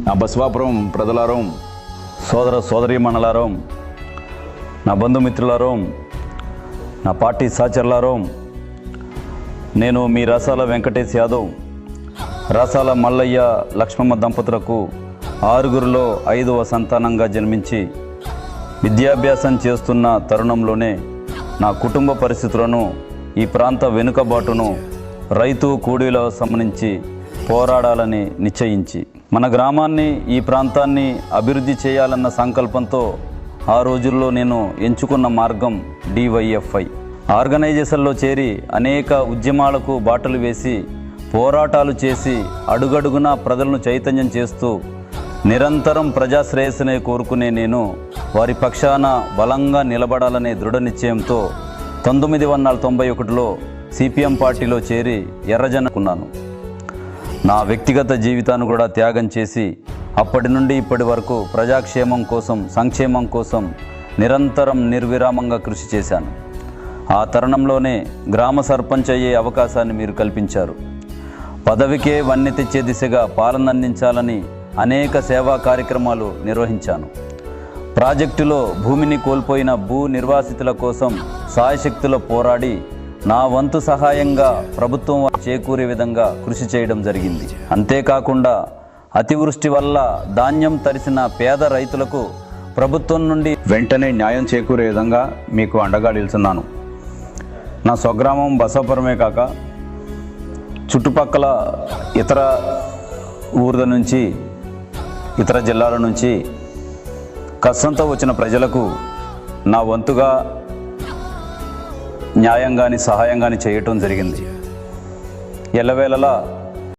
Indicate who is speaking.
Speaker 1: నా బసవాపురం ప్రజలారం, సోదర సోదరీమణులారం, నా బంధుమిత్రులారం, నా పార్టీ సహచరులారం, నేను మీ రసాల వెంకటేష్ యాదవ్ రసాల మల్లయ్య లక్ష్మమ్మ దంపతులకు 6గురిలో 5వ సంతానంగా జన్మించి విద్యాభ్యాసం చేస్తున్న తరుణంలోనే నా కుటుంబ పరిస్థితులను, ఈ ప్రాంత వెనుకబాటును రైతు కూలీల సంబంధించి పోరాడాలని నిశ్చయించి మన గ్రామాన్ని, ఈ ప్రాంతాన్ని అభివృద్ధి చేయాలన్న సంకల్పంతో ఆ రోజుల్లో నేను ఎంచుకున్న మార్గం డివైఎఫ్ఐ ఆర్గనైజేషన్లో చేరి అనేక ఉద్యమాలకు బాటలు వేసి పోరాటాలు చేసి అడుగడుగునా ప్రజలను చైతన్యం చేస్తూ నిరంతరం ప్రజాశ్రేయస్సునే కోరుకునే నేను వారి పక్షాన బలంగా నిలబడాలనే దృఢ నిశ్చయంతో 1991లో సిపిఎం పార్టీలో చేరి ఎర్రజెండాకున్నాను. నా వ్యక్తిగత జీవితాన్ని కూడా త్యాగం చేసి అప్పటి నుండి ఇప్పటి వరకు ప్రజాక్షేమం కోసం, సంక్షేమం కోసం నిరంతరం నిర్విరామంగా కృషి చేశాను. ఆ తరుణంలోనే గ్రామ సర్పంచ్ అయ్యే అవకాశాన్ని మీరు కల్పించారు. పదవికే వన్నె తెచ్చే దిశగా పాలన అందించాలని అనేక సేవా కార్యక్రమాలు నిర్వహించాను. ప్రాజెక్టులో భూమిని కోల్పోయిన భూ నిర్వాసితుల కోసం సాయశక్తుల పోరాడి నా వంతు సహాయంగా ప్రభుత్వం చేకూరే విధంగా కృషి చేయడం జరిగింది. అంతేకాకుండా అతివృష్టి వల్ల ధాన్యం తడిసిన పేద రైతులకు ప్రభుత్వం నుండి వెంటనే న్యాయం చేకూరే విధంగా మీకు అండగా నిలుచున్నాను. నా స్వగ్రామం బసవాపురమే కాక చుట్టుపక్కల ఇతర ఊర్ల నుంచి, ఇతర జిల్లాల నుంచి కష్టంతో వచ్చిన ప్రజలకు నా వంతుగా న్యాయం కానీ సహాయం కానీ చేయటం జరిగింది. ఎల్లవేళలా